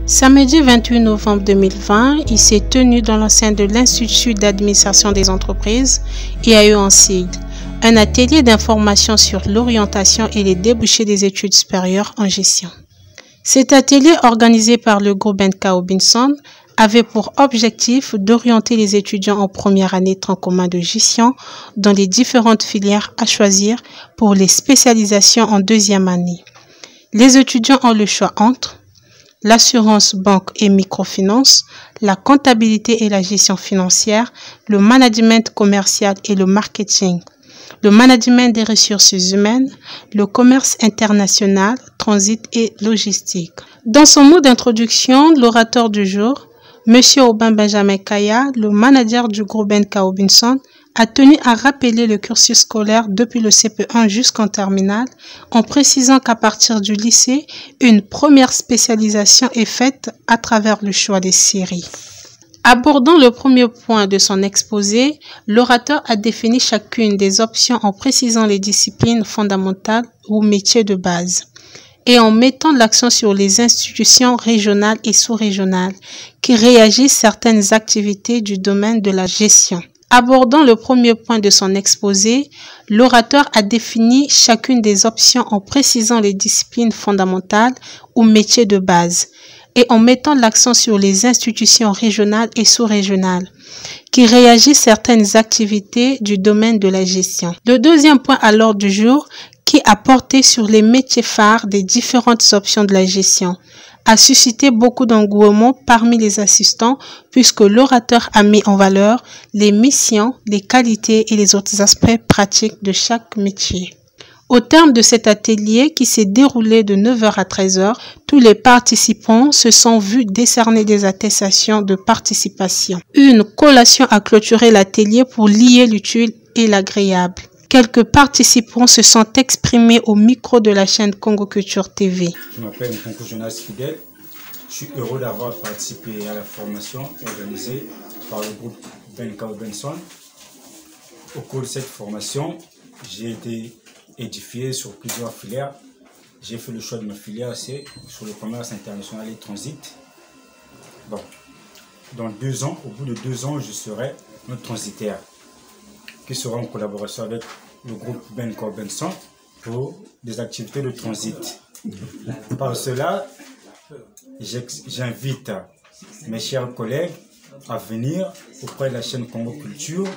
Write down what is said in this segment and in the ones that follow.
Samedi 28 novembre 2020, il s'est tenu dans l'enceinte de l'Institut d'administration des entreprises, IAE en sigle, un atelier d'information sur l'orientation et les débouchés des études supérieures en gestion. Cet atelier, organisé par le groupe BNK Robinson, avait pour objectif d'orienter les étudiants en première année tronc commun de gestion dans les différentes filières à choisir pour les spécialisations en deuxième année. Les étudiants ont le choix entre l'assurance, banque et microfinance, la comptabilité et la gestion financière, le management commercial et le marketing, le management des ressources humaines, le commerce international, transit et logistique. Dans son mot d'introduction, l'orateur du jour, M. Aubin Benjamin Kaya, le manager du groupe BNK Robinson, a tenu à rappeler le cursus scolaire depuis le CP1 jusqu'en terminale, en précisant qu'à partir du lycée, une première spécialisation est faite à travers le choix des séries. Abordant le premier point de son exposé, l'orateur a défini chacune des options en précisant les disciplines fondamentales ou métiers de base et en mettant l'accent sur les institutions régionales et sous-régionales qui réagissent certaines activités du domaine de la gestion. Abordant le premier point de son exposé, l'orateur a défini chacune des options en précisant les disciplines fondamentales ou métiers de base et en mettant l'accent sur les institutions régionales et sous-régionales qui réagissent certaines activités du domaine de la gestion. Le deuxième point à l'ordre du jour, qui a porté sur les métiers phares des différentes options de la gestion, a suscité beaucoup d'engouement parmi les assistants puisque l'orateur a mis en valeur les missions, les qualités et les autres aspects pratiques de chaque métier. Au terme de cet atelier qui s'est déroulé de 9h à 13h, tous les participants se sont vus décerner des attestations de participation. Une collation a clôturé l'atelier pour lier l'utile et l'agréable. Quelques participants se sont exprimés au micro de la chaîne Congo Culture TV. Je m'appelle Nkonko Jonas Fidel. Je suis heureux d'avoir participé à la formation organisée par le groupe BNK Robinson. Au cours de cette formation, j'ai été édifié sur plusieurs filières. J'ai fait le choix de ma filière, c'est sur le commerce international et transit. Bon, dans 2 ans, au bout de 2 ans, je serai un transitaire qui sera en collaboration avec le groupe BNK Robinson pour des activités de transit. Par cela, j'invite mes chers collègues à venir auprès de la chaîne Congo Culture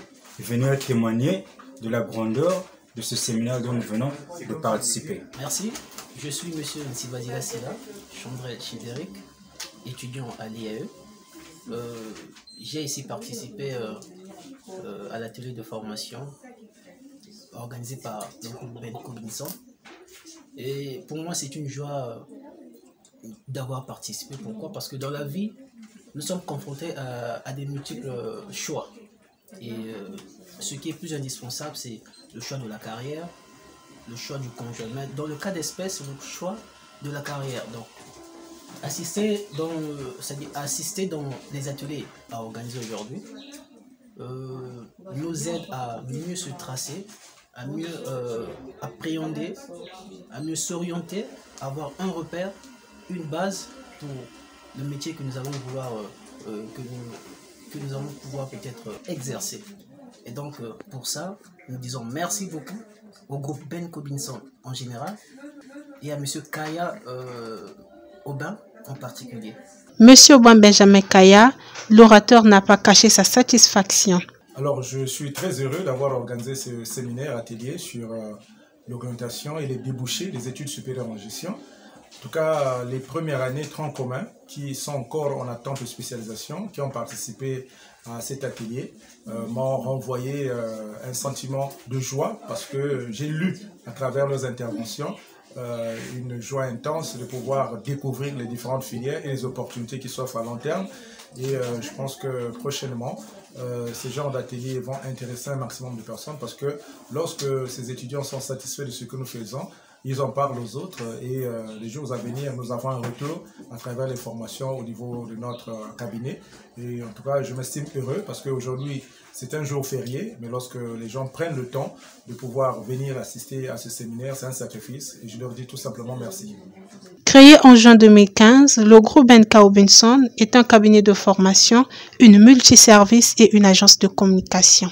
et venir témoigner de la grandeur de ce séminaire dont nous venons de participer. Merci, je suis M. Nsibazila Sela, Chandrel Chideric, étudiant à l'IAE. J'ai ici participé à l'atelier de formation organisé par le groupe BNK Robinson. Et pour moi, c'est une joie d'avoir participé. Pourquoi? Parce que dans la vie, nous sommes confrontés à des multiples choix. Et ce qui est plus indispensable, c'est le choix de la carrière, le choix du conjoint. Mais dans le cas d'espèce, le choix de la carrière. Donc, assister dans les ateliers à organiser aujourd'hui nous aide à mieux se tracer, à mieux appréhender, à mieux s'orienter, avoir un repère, une base pour le métier que nous allons vouloir, que nous allons pouvoir peut-être exercer. Et donc pour ça, nous disons merci beaucoup au groupe BNK Robinson en général et à M. Kaya Aubin en particulier. Monsieur Aubin Benjamin Kaya, l'orateur n'a pas caché sa satisfaction. Alors, je suis très heureux d'avoir organisé ce séminaire atelier sur l'orientation et les débouchés des études supérieures en gestion. En tout cas, les premières années tronc commun qui sont encore en attente de spécialisation, qui ont participé à cet atelier, m'ont renvoyé un sentiment de joie parce que j'ai lu à travers leurs interventions une joie intense de pouvoir découvrir les différentes filières et les opportunités qui s'offrent à long terme. Et je pense que prochainement, ces genres d'ateliers vont intéresser un maximum de personnes parce que lorsque ces étudiants sont satisfaits de ce que nous faisons, ils en parlent aux autres et les jours à venir, nous avons un retour à travers les formations au niveau de notre cabinet. Et en tout cas, je m'estime heureux parce qu'aujourd'hui, c'est un jour férié, mais lorsque les gens prennent le temps de pouvoir venir assister à ce séminaire, c'est un sacrifice et je leur dis tout simplement merci. Créé en juin 2015, le groupe BNK Benson est un cabinet de formation, une multiservice et une agence de communication.